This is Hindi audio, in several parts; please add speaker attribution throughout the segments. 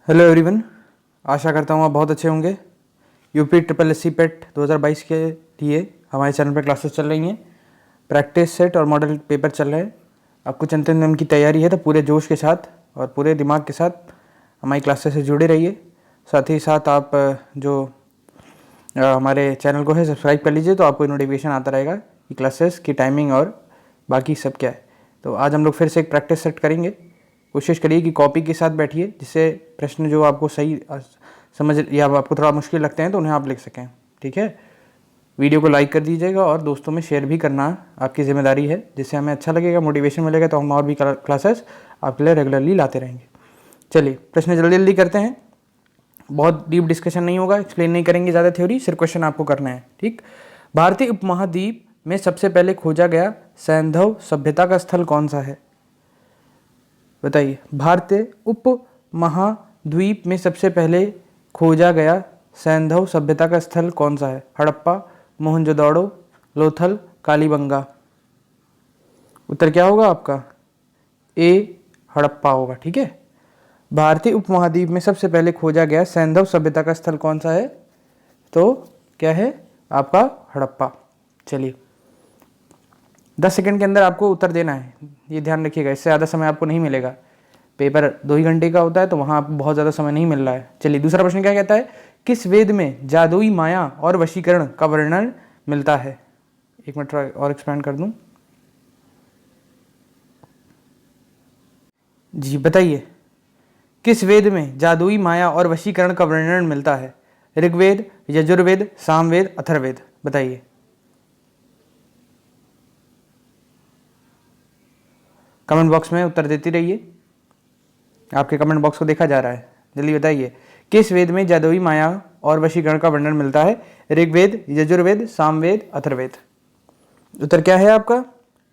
Speaker 1: हेलो एवरीवन, आशा करता हूँ आप बहुत अच्छे होंगे। यूपी ट्रिपल एस सी पेट 2022 के लिए हमारे चैनल पर क्लासेस चल रही हैं। प्रैक्टिस सेट और मॉडल पेपर चल रहे हैं। अब कुछ अंतिम दिन की तैयारी है, तो पूरे जोश के साथ और पूरे दिमाग के साथ हमारी क्लासेस से जुड़े रहिए। साथ ही साथ आप जो हमारे चैनल को है सब्सक्राइब कर लीजिए, तो आपको नोटिफिकेशन आता रहेगा कि क्लासेस की टाइमिंग और बाकी सब क्या है। तो आज हम लोग फिर से एक प्रैक्टिस सेट करेंगे। कोशिश करिए कि कॉपी के साथ बैठिए, जिससे प्रश्न जो आपको सही समझ या आपको थोड़ा मुश्किल लगते हैं तो उन्हें आप लिख सकें। ठीक है, वीडियो को लाइक कर दीजिएगा और दोस्तों में शेयर भी करना आपकी जिम्मेदारी है, जिससे हमें अच्छा लगेगा, मोटिवेशन मिलेगा, तो हम और भी क्लासेस आपके लिए रेगुलरली लाते रहेंगे। चलिए प्रश्न जल्दी जल्दी करते हैं। बहुत डीप डिस्कशन नहीं होगा, एक्सप्लेन नहीं करेंगे ज़्यादा थ्योरी, सिर्फ क्वेश्चन आपको करना है। ठीक, भारतीय उपमहाद्वीप में सबसे पहले खोजा गया सैंधव सभ्यता का स्थल कौन सा है? बताइए। भारतीय उपमहाद्वीप में सबसे पहले खोजा गया सैंधव सभ्यता का स्थल कौन सा है? हड़प्पा, मोहनजोदड़ो, लोथल, कालीबंगा। उत्तर क्या होगा आपका? ए हड़प्पा होगा। ठीक है, भारतीय उपमहाद्वीप में सबसे पहले खोजा गया सैंधव सभ्यता का स्थल कौन सा है? तो क्या है आपका? हड़प्पा। चलिए 10 सेकंड के अंदर आपको उत्तर देना है, ये ध्यान रखिएगा, इससे ज़्यादा समय आपको नहीं मिलेगा। पेपर 2 ही घंटे का होता है, तो वहाँ आपको बहुत ज़्यादा समय नहीं मिल रहा है। चलिए दूसरा प्रश्न क्या कहता है? किस वेद में जादुई माया और वशीकरण का वर्णन मिलता है? एक मिनट और एक्सपेंड कर दूं। जी बताइए, किस वेद में जादुई माया और वशीकरण का वर्णन मिलता है? ऋग्वेद, यजुर्वेद, सामवेद, अथर्ववेद। बताइए। कमेंट बॉक्स में उत्तर देती रहिए, आपके कमेंट बॉक्स को देखा जा रहा है। जल्दी बताइए, किस वेद में जादुई माया और वशीकरण का वर्णन मिलता है? ऋग्वेद, यजुर्वेद, सामवेद, अथर्ववेद। उत्तर क्या है आपका?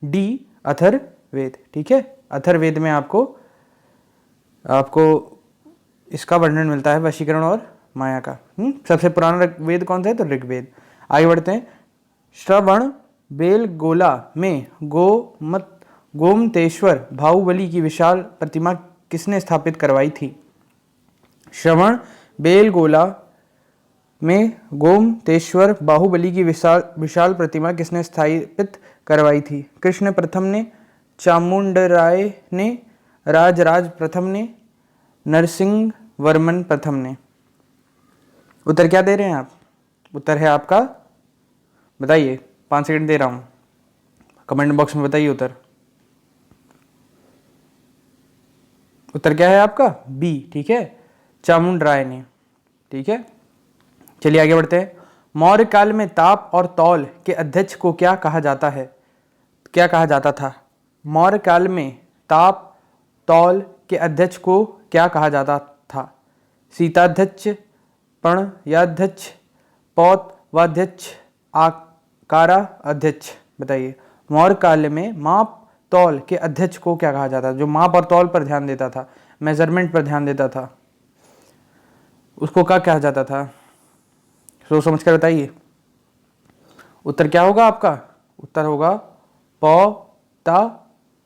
Speaker 1: डी अथर्ववेद। ठीक है, अथर्ववेद में आपको इसका वर्णन मिलता है, वशीकरण और माया का। सबसे पुराना वेद कौन सा है? तो ऋग्वेद। आगे बढ़ते हैं। श्रवण बेलगोला में गोमतेश्वर बाहुबली की विशाल प्रतिमा किसने स्थापित करवाई थी? श्रवण बेलगोला में गोमतेश्वर बाहुबली की विशाल प्रतिमा किसने स्थापित करवाई थी? कृष्ण प्रथम ने, चामुंडराय ने, राजराज प्रथम ने, नरसिंह वर्मन प्रथम ने। उत्तर क्या दे रहे हैं आप? उत्तर है आपका, बताइए, 5 सेकंड दे रहा हूं, कमेंट बॉक्स में बताइए उत्तर। उत्तर क्या है आपका? बी। ठीक है, चामुंडराय ने। ठीक है, चलिए आगे बढ़ते हैं। मौर्य काल में ताप और तौल के अध्यक्ष को क्या कहा जाता है? क्या कहा जाता था? मौर्य काल में ताप तौल के अध्यक्ष को क्या कहा जाता था? सीताध्यक्ष, पर्णयाध्यक्ष, पौतवाध्यक्ष, आकारा अध्यक्ष। बताइए। मौर्य काल में माप तौल के अध्यक्ष को क्या कहा जाता था? जो माप और तौल पर ध्यान देता था, मेजरमेंट पर ध्यान देता था, उसको क्या कहा जाता था? सोच समझ कर बताइए। उत्तर क्या होगा आपका? उत्तर होगा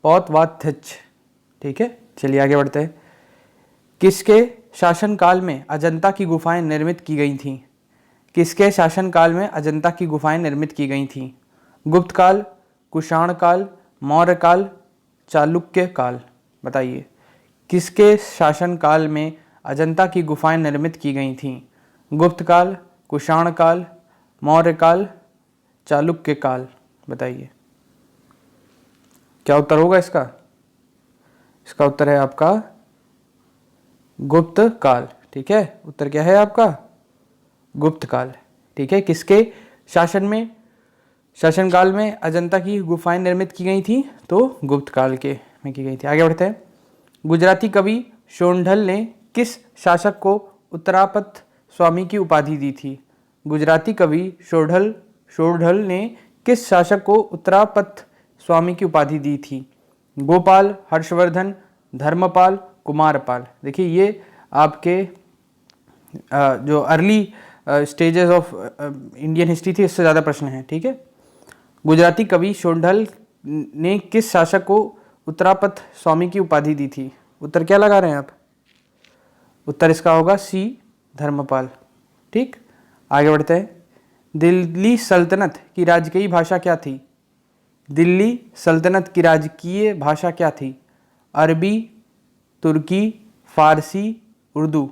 Speaker 1: पौतवाध्यक्ष। ठीक है, चलिए आगे बढ़ते हैं। किसके शासनकाल में अजंता की गुफाएं निर्मित की गई थीं? किसके शासनकाल में अजंता की गुफाएं निर्मित की गई थीं? गुप्त काल, कुषाण काल, मौर्य काल, चालुक्य काल। बताइए, किसके शासनकाल में अजंता की गुफाएं निर्मित की गई थीं? गुप्त काल, कुषाण काल, मौर्य काल, चालुक्य काल। बताइए क्या उत्तर होगा इसका? इसका उत्तर है आपका गुप्त काल। ठीक है, उत्तर क्या है आपका? गुप्त काल। ठीक है, किसके शासनकाल में अजंता की गुफाएं निर्मित की गई थी? तो गुप्त काल के में की गई थी। आगे बढ़ते हैं। गुजराती कवि शोंढल ने किस शासक को उत्तरापथ स्वामी की उपाधि दी थी? गुजराती कवि शोंढल ने किस शासक को उत्तरापथ स्वामी की उपाधि दी थी? गोपाल, हर्षवर्धन, धर्मपाल, कुमारपाल। देखिए, ये आपके जो early stages of Indian history थी, इससे ज़्यादा प्रश्न हैं। ठीक है, गुजराती कवि शोंढल ने किस शासक को उत्तरापथ स्वामी की उपाधि दी थी? उत्तर क्या लगा रहे हैं आप? उत्तर इसका होगा सी धर्मपाल। ठीक, आगे बढ़ते हैं। दिल्ली सल्तनत की राजकीय भाषा क्या थी? दिल्ली सल्तनत की राजकीय भाषा क्या थी? अरबी, तुर्की, फारसी, उर्दू,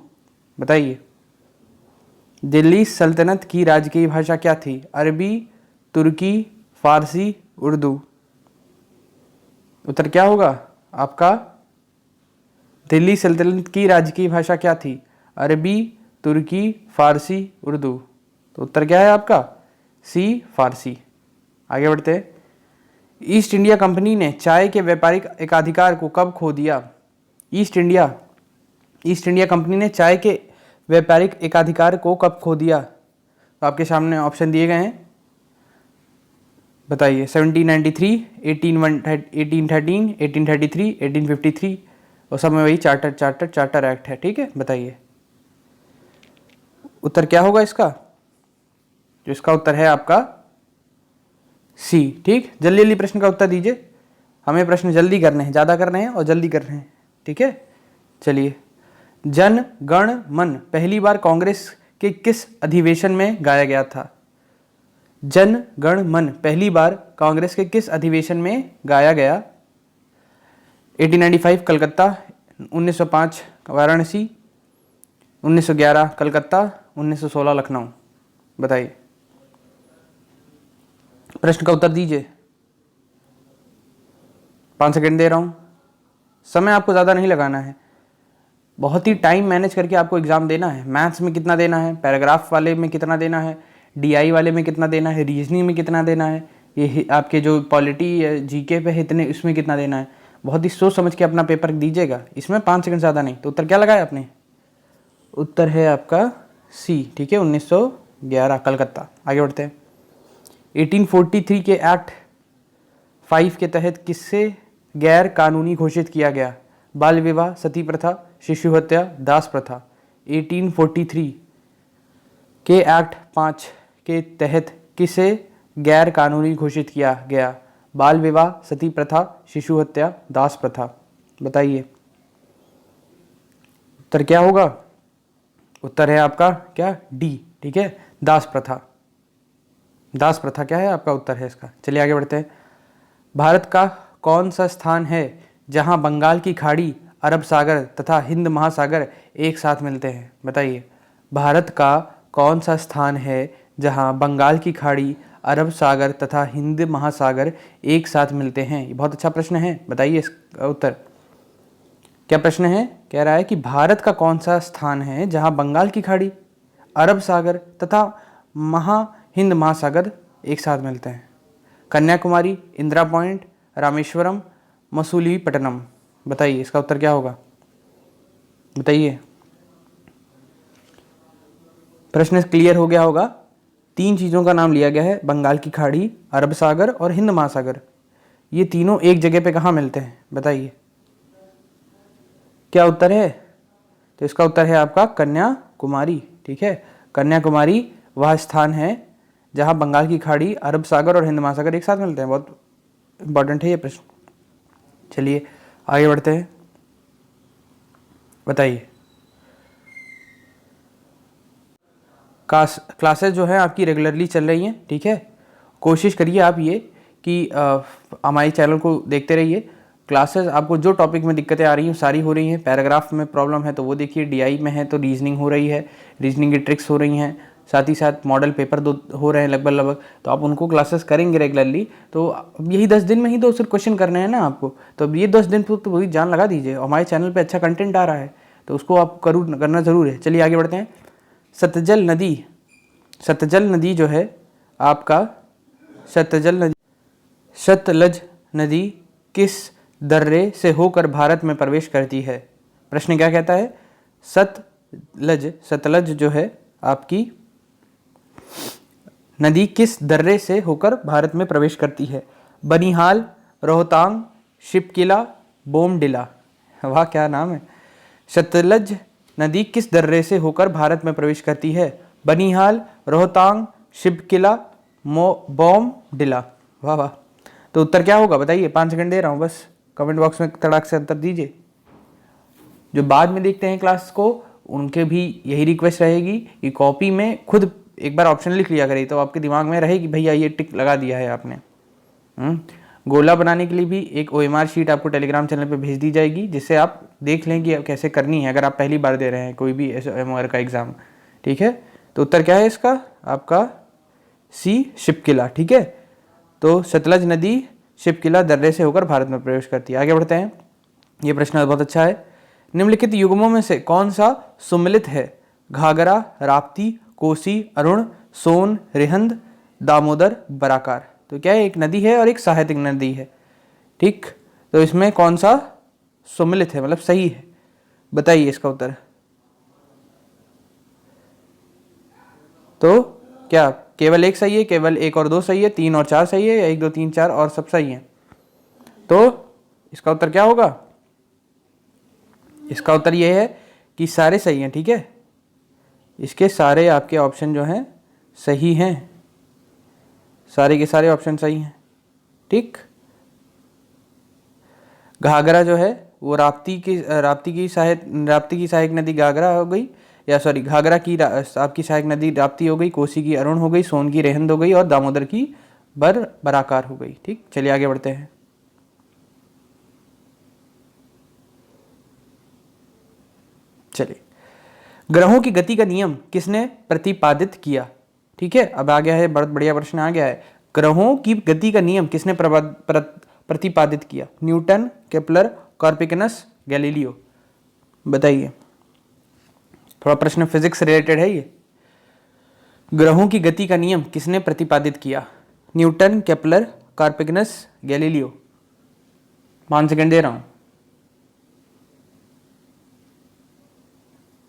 Speaker 1: बताइए। दिल्ली सल्तनत की राजकीय भाषा क्या थी? अरबी, तुर्की, फारसी, उर्दू। उत्तर क्या होगा आपका? दिल्ली सल्तनत की राजकीय भाषा क्या थी? अरबी, तुर्की, फारसी, उर्दू। तो उत्तर क्या है आपका? सी फारसी। आगे बढ़ते हैं। ईस्ट इंडिया कंपनी ने चाय के व्यापारिक एकाधिकार को कब खो दिया? ईस्ट इंडिया कंपनी ने चाय के व्यापारिक एकाधिकार को कब खो दिया? तो आपके सामने ऑप्शन दिए गए हैं, बताइए। 1793, 1813, 1833, 1853 और सब में वही चार्टर एक्ट है। ठीक है, बताइए उत्तर क्या होगा इसका? जो इसका उत्तर है आपका सी। ठीक, जल्दी जल्दी प्रश्न का उत्तर दीजिए, हमें प्रश्न जल्दी करने हैं, ज़्यादा करने हैं और जल्दी करने हैं। ठीक है, चलिए। जन गण मन पहली बार कांग्रेस के किस अधिवेशन में गाया गया था? जन गण मन पहली बार कांग्रेस के किस अधिवेशन में गाया गया? 1895 कलकत्ता, 1905 वाराणसी, 1911 कलकत्ता, 1916 लखनऊ, बताइए। प्रश्न का उत्तर दीजिए, 5 सेकंड दे रहा हूं। समय आपको ज़्यादा नहीं लगाना है, बहुत ही टाइम मैनेज करके आपको एग्जाम देना है। मैथ्स में कितना देना है, पैराग्राफ वाले में कितना देना है, डीआई वाले में कितना देना है, रीजनिंग में कितना देना है, ये आपके जो पॉलिटी जीके पे है इतने, इसमें कितना देना है। बहुत ही सोच समझ के अपना पेपर दीजिएगा, इसमें 5 सेकंड ज़्यादा नहीं। तो उत्तर क्या लगाया आपने? उत्तर है आपका सी। ठीक है, 1911 कलकत्ता। आगे बढ़ते हैं। 1843 के एक्ट 5 के तहत किससे गैर कानूनी घोषित किया गया? बाल विवाह, सती प्रथा, शिशु हत्या, दास प्रथा। 1843 के एक्ट 5 के तहत किसे गैर कानूनी घोषित किया गया? बाल विवाह, सती प्रथा, शिशु हत्या, दास प्रथा, बताइए। उत्तर क्या होगा? उत्तर है आपका क्या? डी। ठीक है, दास प्रथा। दास प्रथा क्या है आपका उत्तर है इसका। चलिए आगे बढ़ते हैं। भारत का कौन सा स्थान है जहां बंगाल की खाड़ी, अरब सागर तथा हिंद महासागर एक साथ मिलते हैं? बताइए। भारत का कौन सा स्थान है जहां बंगाल की खाड़ी, अरब सागर तथा हिंद महासागर एक साथ मिलते हैं? ये बहुत अच्छा प्रश्न है, बताइए इसका उत्तर। क्या प्रश्न है? कह रहा है कि भारत का कौन सा स्थान है जहां बंगाल की खाड़ी, अरब सागर तथा हिंद महासागर एक साथ मिलते हैं? कन्याकुमारी, इंदिरा पॉइंट, रामेश्वरम, मसूलीपट्टनम, बताइए इसका उत्तर क्या होगा? बताइए। प्रश्न क्लियर हो गया होगा। 3 चीज़ों का नाम लिया गया है, बंगाल की खाड़ी, अरब सागर और हिंद महासागर। ये तीनों एक जगह पे कहाँ मिलते हैं? बताइए क्या उत्तर है? तो इसका उत्तर है आपका कन्याकुमारी। ठीक है, कन्याकुमारी वह स्थान है जहां बंगाल की खाड़ी, अरब सागर और हिंद महासागर एक साथ मिलते हैं। बहुत इंपॉर्टेंट है ये प्रश्न। चलिए आगे बढ़ते हैं, बताइए। क्लासेस जो है आपकी रेगुलरली चल रही हैं। ठीक है, कोशिश करिए आप ये कि हमारे चैनल को देखते रहिए। क्लासेस आपको जो टॉपिक में दिक्कतें आ रही हैं सारी हो रही हैं। पैराग्राफ में प्रॉब्लम है तो वो देखिए, डीआई में है तो रीजनिंग हो रही है, रीजनिंग की ट्रिक्स हो रही हैं, साथ ही साथ मॉडल पेपर 2 हो रहे हैं लगभग। तो आप उनको क्लासेस करेंगे रेगुलरली तो अब यही 10 दिन में ही 2 सिर्फ क्वेश्चन करने हैं ना आपको। तो अब ये 10 दिन तो वही जान लगा दीजिए। हमारे चैनल पर अच्छा कंटेंट आ रहा है तो उसको आप करना ज़रूर है। चलिए आगे बढ़ते हैं। सतलज नदी जो है आपका, सतलज नदी किस दर्रे से होकर भारत में प्रवेश करती है? प्रश्न क्या कहता है? सतलज जो है आपकी नदी किस दर्रे से होकर भारत में प्रवेश करती है? बनिहाल, रोहतांग, शिपकिला, बोमडिला। वाह क्या नाम है। सतलज नदी किस दर्रे से होकर भारत में प्रवेश करती है? बनिहाल, रोहतांग, शिपकिला, बोमडिला। वाह वाह। तो उत्तर क्या होगा बताइए? 5 सेकंड दे रहा हूँ, बस कमेंट बॉक्स में तड़ाक से उत्तर दीजिए। जो बाद में देखते हैं क्लास को उनके भी यही रिक्वेस्ट रहेगी कि कॉपी में खुद एक बार ऑप्शन लिख लिया करिए, तो आपके दिमाग में रहेगी भैया ये टिक लगा दिया है आपने। गोला बनाने के लिए भी एक OMR शीट आपको टेलीग्राम चैनल पे भेज दी जाएगी, जिससे आप देख लें कि कैसे करनी है, अगर आप पहली बार दे रहे हैं कोई भी OMR का एग्ज़ाम। ठीक है, तो उत्तर क्या है इसका आपका सी, शिपकिला। ठीक है, तो सतलज नदी शिपकिला दर्रे से होकर भारत में प्रवेश करती है। आगे बढ़ते हैं, ये प्रश्न बहुत अच्छा है। निम्नलिखित युग्मों में से कौन सा सुमिलित है? घाघरा, राप्ती, कोसी, अरुण, सोन, रिहंद, दामोदर, बराकार। तो क्या है, एक नदी है और एक सहायक नदी है। ठीक, तो इसमें कौन सा सुमिलित है, मतलब सही है? बताइए इसका उत्तर। तो क्या केवल एक सही है, केवल एक और दो सही है, तीन और चार सही है, या एक दो तीन चार और सब सही है? तो इसका उत्तर क्या होगा? इसका उत्तर यह है कि सारे सही हैं। ठीक है, इसके सारे आपके ऑप्शन जो हैं सही हैं, सारे के सारे ऑप्शन सही हैं। ठीक, घाघरा जो है वो राप्ती की सहायक नदी घाघरा हो गई, या सॉरी घाघरा की आपकी सहायक नदी राप्ती हो गई, कोसी की अरुण हो गई, सोन की रेहंद हो गई, और दामोदर की बराकार हो गई। ठीक, चलिए आगे बढ़ते हैं। चलिए, ग्रहों की गति का नियम किसने प्रतिपादित किया? ठीक है, अब आ गया है, बहुत बढ़िया प्रश्न आ गया है। ग्रहों की गति का नियम किसने प्रतिपादित किया? Newton, Kepler, Copernicus, Galileo. बताइए, थोड़ा प्रश्न फिजिक्स रिलेटेड है ये। ग्रहों की गति का नियम किसने प्रतिपादित किया? Newton, Kepler, Copernicus, Galileo. 5 second दे रहा हूं।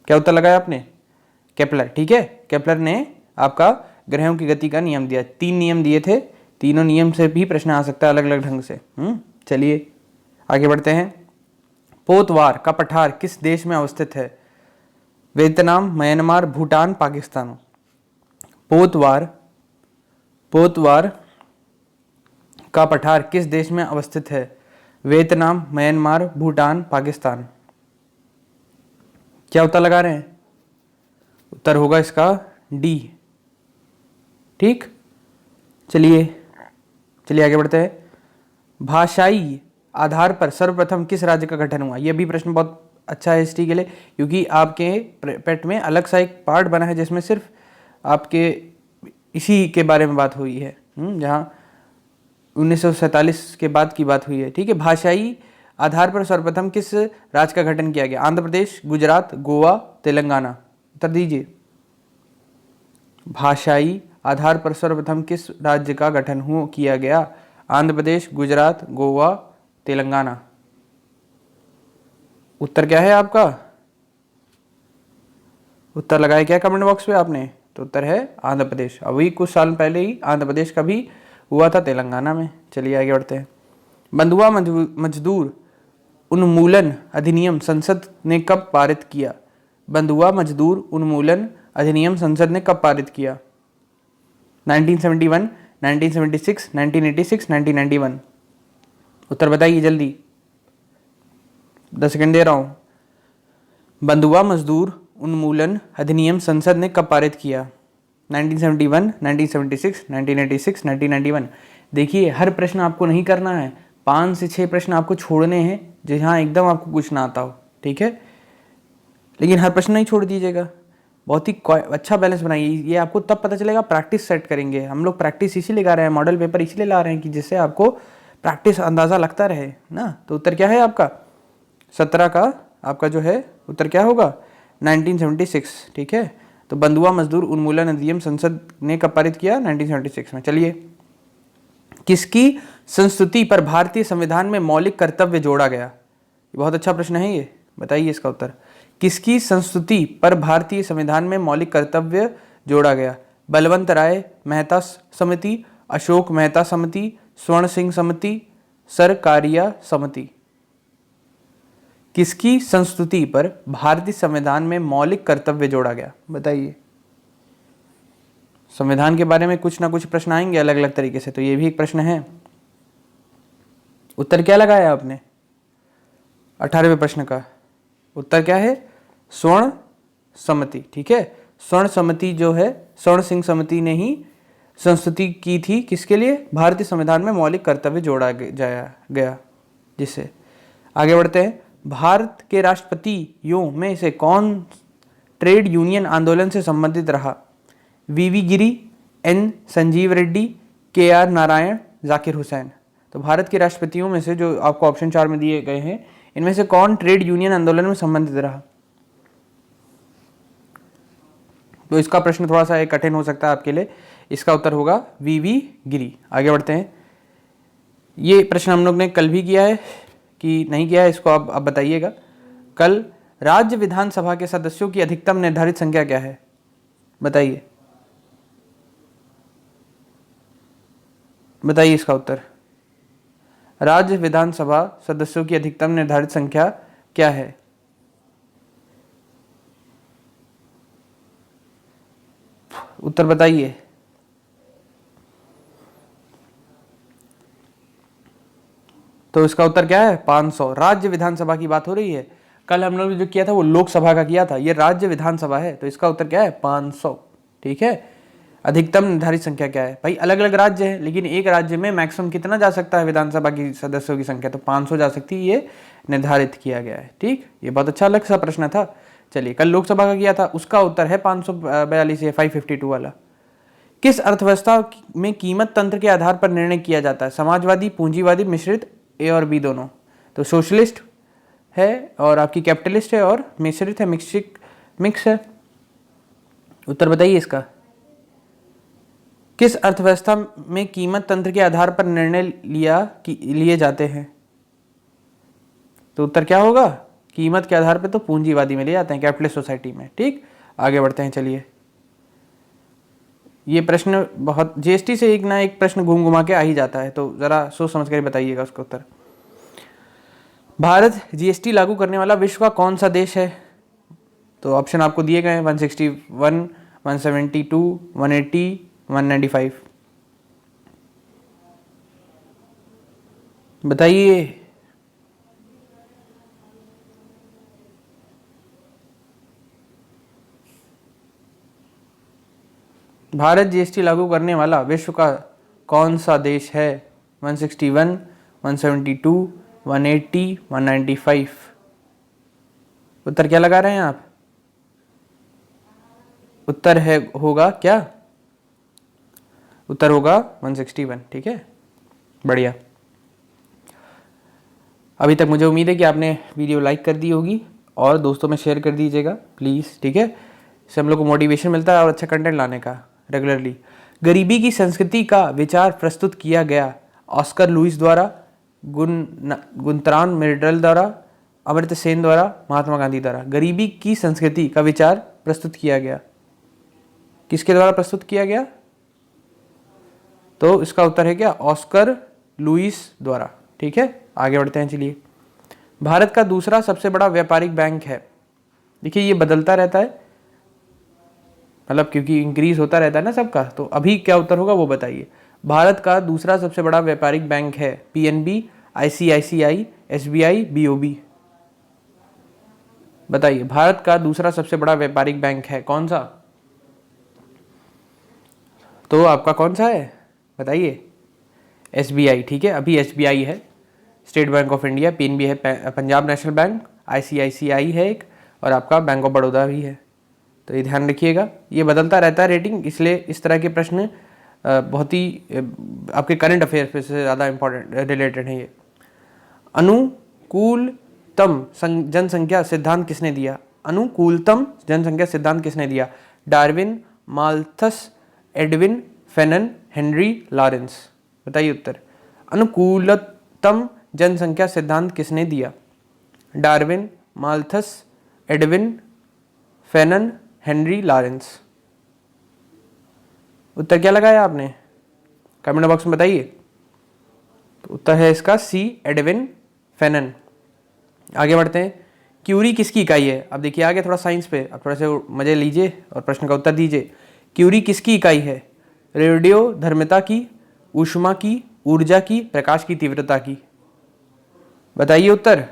Speaker 1: क्या उत्तर लगाया आपने? केपलर। ठीक है, केपलर ने आपका ग्रहों की गति का नियम दिया। 3 नियम दिए थे, तीनों नियम से भी प्रश्न आ सकता है अलग अलग ढंग से। चलिए आगे बढ़ते हैं। पोतवार का पठार किस देश में अवस्थित है? Vietnam, Myanmar, Bhutan, Pakistan. पोतवार का पठार किस देश में अवस्थित है? Vietnam, Myanmar, Bhutan, Pakistan. क्या उत्तर लगा रहे हैं? उत्तर होगा इसका डी। ठीक, चलिए आगे बढ़ते हैं। भाषाई आधार पर सर्वप्रथम किस राज्य का गठन हुआ? यह भी प्रश्न बहुत अच्छा है हिस्ट्री के लिए, क्योंकि आपके पेट में अलग सा एक पार्ट बना है जिसमें सिर्फ आपके इसी के बारे में बात हुई है, जहाँ 1947 के बाद की बात हुई है। ठीक है, भाषाई आधार पर सर्वप्रथम किस राज्य का गठन किया गया? आंध्र प्रदेश, गुजरात, गोवा, तेलंगाना। उत्तर दीजिए। भाषाई आधार पर सर्वप्रथम किस राज्य का गठन किया गया? आंध्र प्रदेश, गुजरात, गोवा, तेलंगाना। उत्तर क्या है आपका? उत्तर लगाया क्या कमेंट बॉक्स में आपने? तो उत्तर है आंध्र प्रदेश। अभी कुछ साल पहले ही आंध्र प्रदेश का भी हुआ था तेलंगाना में। चलिए आगे बढ़ते हैं। बंधुआ मजदूर उन्मूलन अधिनियम संसद ने कब पारित किया? बंधुआ मजदूर उन्मूलन अधिनियम संसद ने कब पारित किया? 1971, 1976, 1986, 1991। उत्तर बताइए जल्दी, 10 सेकंड दे रहा हूं। बंधुआ मजदूर उन्मूलन अधिनियम संसद ने कब पारित किया? 1971, 1976, 1986, 1991। देखिए, हर प्रश्न आपको नहीं करना है, 5 से 6 प्रश्न आपको छोड़ने हैं जहाँ एकदम आपको कुछ ना आता हो। ठीक है, लेकिन हर प्रश्न नहीं छोड़ दीजिएगा, बहुत ही अच्छा बैलेंस बनाइए। ये आपको तब पता चलेगा, प्रैक्टिस सेट करेंगे हम लोग। प्रैक्टिस इसीलिए ला रहे हैं, मॉडल पेपर इसीलिए ला रहे हैं कि जिससे आपको प्रैक्टिस अंदाज़ा लगता रहे ना। तो उत्तर क्या है आपका? 17 का आपका जो है उत्तर क्या होगा? 1976। ठीक है, तो बंधुआ मजदूर उन्मूलन अधिनियम संसद ने कब पारित किया? 1976 में। चलिए, किसकी संस्तुति पर भारतीय संविधान में मौलिक कर्तव्य जोड़ा गया? बहुत अच्छा प्रश्न है ये, बताइए इसका उत्तर। किसकी संस्तुति पर भारतीय संविधान में मौलिक कर्तव्य जोड़ा गया? बलवंत राय मेहता समिति, अशोक मेहता समिति, स्वर्ण सिंह समिति, सरकारिया समिति। किसकी संस्तुति पर भारतीय संविधान में मौलिक कर्तव्य जोड़ा गया? बताइए। संविधान के बारे में कुछ ना कुछ प्रश्न आएंगे अलग अलग तरीके से, तो ये भी एक प्रश्न है। उत्तर क्या लगाया आपने? 18वें प्रश्न का उत्तर क्या है? स्वर्ण सम्मति, ठीक है। स्वर्ण सम्मति जो है, स्वर्ण सिंह सम्मति ने ही संस्तुति की थी किसके लिए? भारतीय संविधान में मौलिक कर्तव्य जोड़ा जाया गया जिससे। आगे बढ़ते हैं। भारत के राष्ट्रपतियों में से कौन ट्रेड यूनियन आंदोलन से संबंधित रहा? वीवी गिरी, एन संजीव रेड्डी, के आर नारायण, जाकिर हुसैन। तो भारत के राष्ट्रपतियों में से जो आपको ऑप्शन 4 में दिए गए हैं, इनमें से कौन ट्रेड यूनियन आंदोलन में संबंधित रहा? तो इसका प्रश्न थोड़ा सा कठिन हो सकता है आपके लिए। इसका उत्तर होगा वीवी गिरी। आगे बढ़ते हैं। ये प्रश्न हम लोग ने कल भी किया है कि नहीं किया है, इसको आप बताइएगा। कल राज्य विधानसभा के सदस्यों की अधिकतम निर्धारित संख्या क्या है? बताइए, बताइए इसका उत्तर। राज्य विधानसभा सदस्यों की अधिकतम निर्धारित संख्या क्या है? उत्तर बताइए। तो इसका उत्तर क्या है? 500। राज्य विधानसभा की बात हो रही है। कल हम लोग ने जो किया था वो लोकसभा का किया था, ये राज्य विधानसभा है, तो इसका उत्तर क्या है? 500, ठीक है। अधिकतम निर्धारित संख्या क्या है? भाई अलग अलग राज्य है, लेकिन एक राज्य में मैक्सिमम कितना जा सकता है विधानसभा की सदस्यों की संख्या? तो 500 जा सकती है, ये निर्धारित किया गया है, ठीक। ये बहुत अच्छा अलग सा प्रश्न था। चलिए, कल लोकसभा का किया था, उसका उत्तर है 542 या 552 वाला। किस अर्थव्यवस्था में कीमत तंत्र के आधार पर निर्णय किया जाता है? समाजवादी, पूंजीवादी, मिश्रित, ए और बी दोनों? तो सोशलिस्ट है और आपकी कैपिटलिस्ट है और मिश्रित है, मिक्स है। उत्तर बताइए इसका। किस अर्थव्यवस्था में कीमत तंत्र के आधार पर निर्णय लिए जाते हैं? तो उत्तर क्या होगा? कीमत के आधार पर तो पूंजीवादी में ले जाते हैं, कैपिटलिस्ट सोसाइटी में, ठीक। आगे बढ़ते हैं। चलिए, ये प्रश्न बहुत जीएसटी से एक ना एक प्रश्न घूम घुमा के आ ही जाता है, तो जरा सोच समझ कर बताइएगा उसका उत्तर। भारत जीएसटी लागू करने वाला विश्व का कौन सा देश है? तो ऑप्शन आपको दिए गए हैं 161, 172, 180, 195। बताइए। भारत जीएसटी लागू करने वाला विश्व का कौन सा देश है? 161, 172, 180, 195। उत्तर क्या लगा रहे हैं आप? उत्तर होगा क्या? उत्तर होगा 161, ठीक है, बढ़िया। अभी तक मुझे उम्मीद है कि आपने वीडियो लाइक कर दी होगी और दोस्तों में शेयर कर दीजिएगा प्लीज़, ठीक है। इससे हम लोग को मोटिवेशन मिलता है और अच्छा कंटेंट लाने का रेगुलरली। गरीबी की संस्कृति का विचार प्रस्तुत किया गया ऑस्कर लुईस द्वारा, गुंतरान मिर्डल द्वारा, अमर्त्य सेन द्वारा, महात्मा गांधी द्वारा। गरीबी की संस्कृति का विचार प्रस्तुत किया गया, किसके द्वारा प्रस्तुत किया गया? तो इसका उत्तर है क्या? ऑस्कर लुईस द्वारा, ठीक है। आगे बढ़ते हैं। चलिए, भारत का दूसरा सबसे बड़ा व्यापारिक बैंक है। देखिए, ये बदलता रहता है, मतलब क्योंकि इंक्रीज होता रहता है ना सबका, तो अभी क्या उत्तर होगा वो बताइए। भारत का दूसरा सबसे बड़ा व्यापारिक बैंक है पीएनबी, आईसीआईसीआई, एसबीआई, बीओबी। बताइए, भारत का दूसरा सबसे बड़ा व्यापारिक बैंक है कौन सा? तो आपका कौन सा है बताइए? एसबीआई, ठीक है, अभी एसबीआई है, state bank of India. PNB है पंजाब नेशनल बैंक, आईसीआईसीआई है एक, और आपका बैंक ऑफ बड़ौदा भी है। तो ये ध्यान रखिएगा, ये बदलता रहता है रेटिंग, इसलिए इस तरह के प्रश्न बहुत ही आपके करंट अफेयर से ज़्यादा इम्पोर्टेंट रिलेटेड है ये। अनुकूलतम जनसंख्या सिद्धांत किसने दिया? अनुकूलतम जनसंख्या सिद्धांत किसने दिया? डार्विन, माल्थस, एडविन, फेनन, हेनरी लॉरेंस। बताइए उत्तर। अनुकूलतम जनसंख्या सिद्धांत किसने दिया? डार्विन, माल्थस, एडविन, फेनन, हेनरी लॉरेंस। उत्तर क्या लगाया आपने? कमेंट बॉक्स में बताइए। तो उत्तर है इसका सी, एडविन फेनन। आगे बढ़ते हैं। क्यूरी किसकी इकाई है? अब देखिए आगे थोड़ा साइंस पे, अब थोड़ा से मजे लीजिए और प्रश्न का उत्तर दीजिए। क्यूरी किसकी इकाई है? रेडियो धर्मिता की, ऊष्मा की, ऊर्जा की, प्रकाश की तीव्रता की। बताइए उत्तर।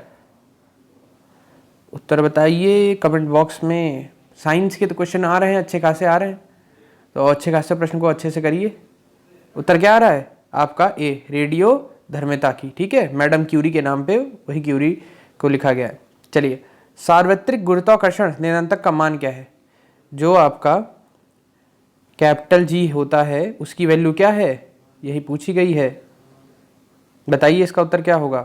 Speaker 1: उत्तर बताइए कमेंट बॉक्स में, साइंस के तो क्वेश्चन आ रहे हैं, अच्छे खासे आ रहे हैं, तो अच्छे खासे प्रश्न को अच्छे से करिए। उत्तर क्या आ रहा है आपका? ए, रेडियो धर्मिता की। ठीक है, मैडम क्यूरी के नाम पे वही क्यूरी को लिखा गया है। चलिए, सार्वत्रिक गुरुत्वाकर्षण नियतांक का मान क्या है? जो आपका कैपिटल जी होता है उसकी वैल्यू क्या है, यही पूछी गई है। बताइए इसका उत्तर क्या होगा।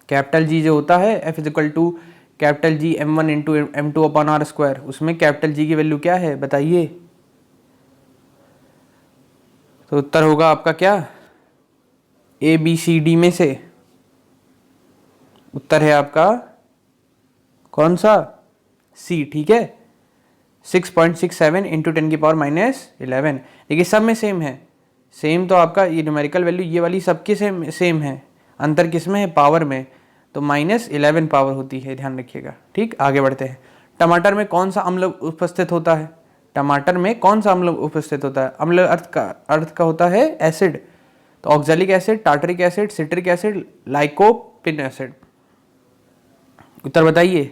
Speaker 1: कैपिटल जी जो होता है F is equal to capital G m1 into m2 upon R square, उसमें कैपिटल जी की वैल्यू क्या है बताइए। तो उत्तर होगा आपका क्या? ए बी सी डी में से उत्तर है आपका कौन सा? सी। ठीक है, 6.67 इंटू 10 की पावर -11। देखिए सब में सेम है, सेम तो आपका ये न्यूमेरिकल वैल्यू ये वाली सबकी सेम है, अंतर किसमें है? पावर में, तो -11 पावर होती है, ध्यान रखिएगा। ठीक, आगे बढ़ते हैं। टमाटर में कौन सा अम्ल उपस्थित होता है? टमाटर में कौन सा अम्ल उपस्थित होता है? अम्ल अर्थ का होता है एसिड, तो oxalic acid, tartaric acid, citric acid, lycopene acid. उत्तर बताइए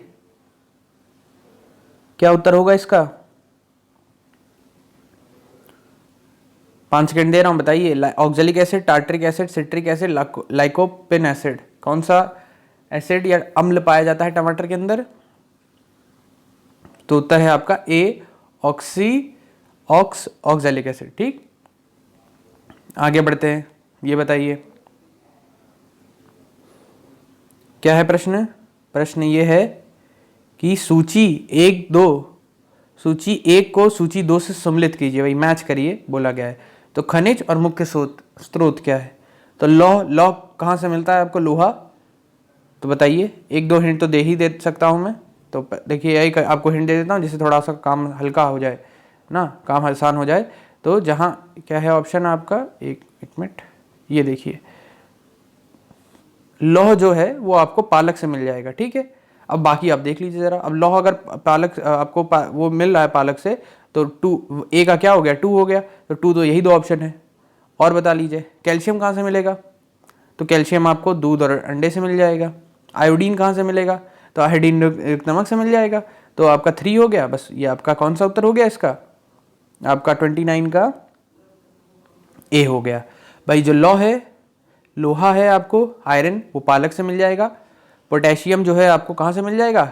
Speaker 1: क्या उत्तर होगा इसका? 5 सेकंड दे रहा हूं, बताइए। Oxalic acid, tartaric acid, citric acid, lycopene acid, कौन सा एसिड या अम्ल पाया जाता है टमाटर के अंदर? तो उत्तर है आपका ए, ऑक्जेलिक एसिड। ठीक, आगे बढ़ते हैं। ये बताइए क्या है प्रश्न? प्रश्न ये है कि सूची 1 को सूची 2 से सम्मिलित कीजिए, भाई मैच करिए बोला गया है। तो खनिज और मुख्य स्रोत क्या है? तो लौह कहाँ से मिलता है आपको? लोहा। तो बताइए, 1-2 हिंट तो दे सकता हूँ मैं, तो देखिए यही आपको हिंट दे देता हूँ जिससे थोड़ा सा काम हल्का हो जाए ना, काम आसान हो जाए। तो जहाँ क्या है ऑप्शन आपका, एक मिनट, ये देखिए लौह जो है वो आपको पालक से मिल जाएगा। ठीक है, अब बाकी आप देख लीजिए ज़रा। अब लौह अगर पालक आपको वो मिल रहा है पालक से, तो 2 ए का क्या हो गया? 2 हो गया, तो 2 तो यही 2 ऑप्शन है। और बता लीजिए कैल्शियम कहाँ से मिलेगा? तो कैल्शियम आपको दूध और अंडे से मिल जाएगा। आयोडीन कहाँ से मिलेगा? तो आयोडीन नमक से मिल जाएगा। तो आपका 3 हो गया, बस ये आपका कौन सा उत्तर हो गया इसका? आपका 29 का ए हो गया। भाई जो लोहा है आपको आयरन, वो पालक से मिल जाएगा। पोटेशियम जो है आपको कहाँ से मिल जाएगा?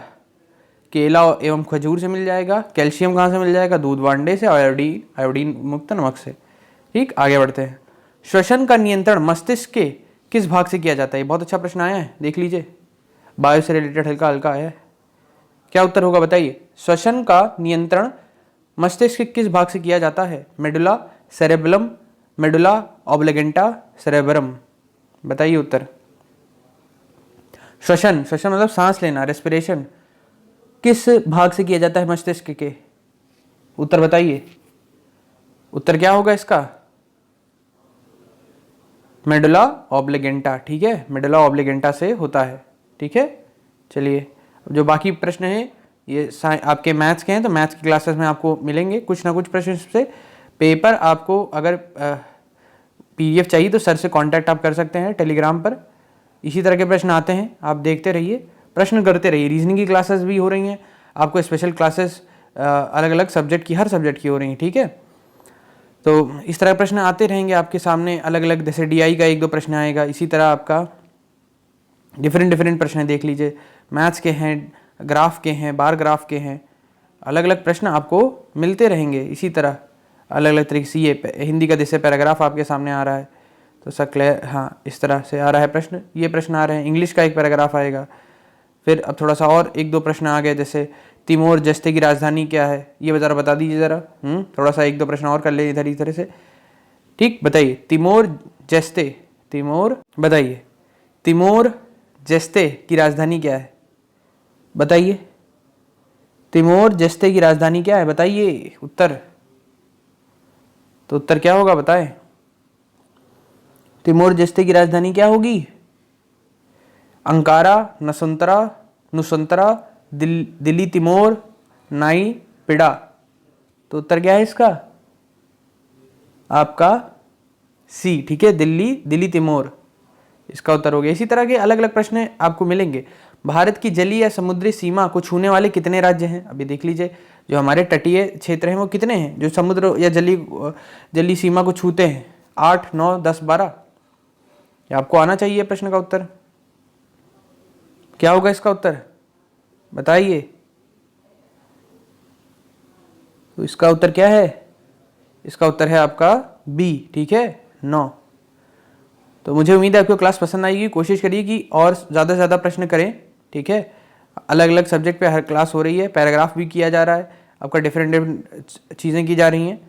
Speaker 1: केला एवं खजूर से मिल जाएगा। कैल्शियम कहाँ से मिल जाएगा? दूध व अंडे से। आयोडीन मुक्त नमक से। ठीक, आगे बढ़ते हैं। श्वसन का नियंत्रण मस्तिष्क के किस भाग से किया जाता है? बहुत अच्छा प्रश्न आया है, देख लीजिए, बायो से रिलेटेड हल्का हल्का आया है। क्या उत्तर होगा बताइए? श्वसन का नियंत्रण मस्तिष्क के किस भाग से किया जाता है? Medulla, cerebellum, medulla oblongata, cerebrum. बताइए उत्तर। श्वसन मतलब सांस लेना, रेस्पिरेशन, किस भाग से किया जाता है मस्तिष्क के? उत्तर बताइए, उत्तर क्या होगा इसका? मेडुला ऑब्लिगेंटा। ठीक है, मेडुला ऑब्लिगेंटा से होता है। ठीक है, चलिए जो बाकी प्रश्न हैं ये आपके मैथ्स के हैं, तो मैथ्स की क्लासेस में आपको मिलेंगे कुछ ना कुछ प्रश्न से। पेपर आपको अगर PDF चाहिए तो सर से कांटेक्ट आप कर सकते हैं टेलीग्राम पर। इसी तरह के प्रश्न आते हैं, आप देखते रहिए, प्रश्न करते रहिए। रीजनिंग की क्लासेस भी हो रही हैं, आपको स्पेशल क्लासेस अलग अलग सब्जेक्ट की, हर सब्जेक्ट की हो रही हैं। ठीक है, तो इस तरह प्रश्न आते रहेंगे आपके सामने अलग अलग, जैसे DI का 1-2 प्रश्न आएगा, इसी तरह आपका डिफरेंट प्रश्न देख लीजिए। मैथ्स के हैं, ग्राफ के हैं, बार ग्राफ के हैं, अलग अलग प्रश्न आपको मिलते रहेंगे इसी तरह अलग अलग तरीके से। ये हिंदी का जैसे पैराग्राफ आपके सामने आ रहा है, तो सब क्लियर, हाँ इस तरह से आ रहा है प्रश्न, ये प्रश्न आ रहे हैं। इंग्लिश का एक पैराग्राफ आएगा। फिर अब थोड़ा सा और 1-2 प्रश्न आ गए, जैसे तिमोर जस्ते की राजधानी क्या है, ये ज़रा बता दीजिए ज़रा। थोड़ा सा 1-2 प्रश्न और कर ले इधर इस तरह से। ठीक, बताइए बताइए तिमोर जस्ते की राजधानी क्या है? बताइए तिमोर जस्ते की राजधानी क्या है? बताइए उत्तर। तो उत्तर क्या होगा बताएं? तिमोर जस्ते की राजधानी क्या होगी? अंकारा, नुसंतरा, दिल्ली तिमोर, नाई पिड़ा। तो उत्तर क्या है इसका? आपका सी। ठीक है, दिल्ली तिमोर इसका उत्तर हो गया। इसी तरह के अलग अलग प्रश्न आपको मिलेंगे। भारत की जलीय या समुद्री सीमा को छूने वाले कितने राज्य हैं? अभी देख लीजिए, जो हमारे तटीय क्षेत्र हैं वो कितने हैं, जो समुद्र या जलीय सीमा को छूते हैं? 8, 9, 10, 12। ये आपको आना चाहिए प्रश्न का उत्तर। क्या होगा इसका उत्तर, बताइए। तो इसका उत्तर क्या है? इसका उत्तर है आपका बी, ठीक है, 9। तो मुझे उम्मीद है आपको क्लास पसंद आएगी। कोशिश करिए कि और ज़्यादा से ज़्यादा प्रश्न करें, ठीक है। अलग अलग सब्जेक्ट पे हर क्लास हो रही है, पैराग्राफ भी किया जा रहा है, आपका डिफरेंट चीज़ें की जा रही हैं।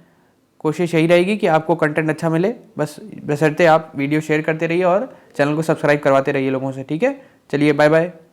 Speaker 1: कोशिश यही रहेगी कि आपको कंटेंट अच्छा मिले, बस बशर्ते आप वीडियो शेयर करते रहिए और चैनल को सब्सक्राइब करवाते रहिए लोगों से, ठीक है। चलिए, बाय बाय।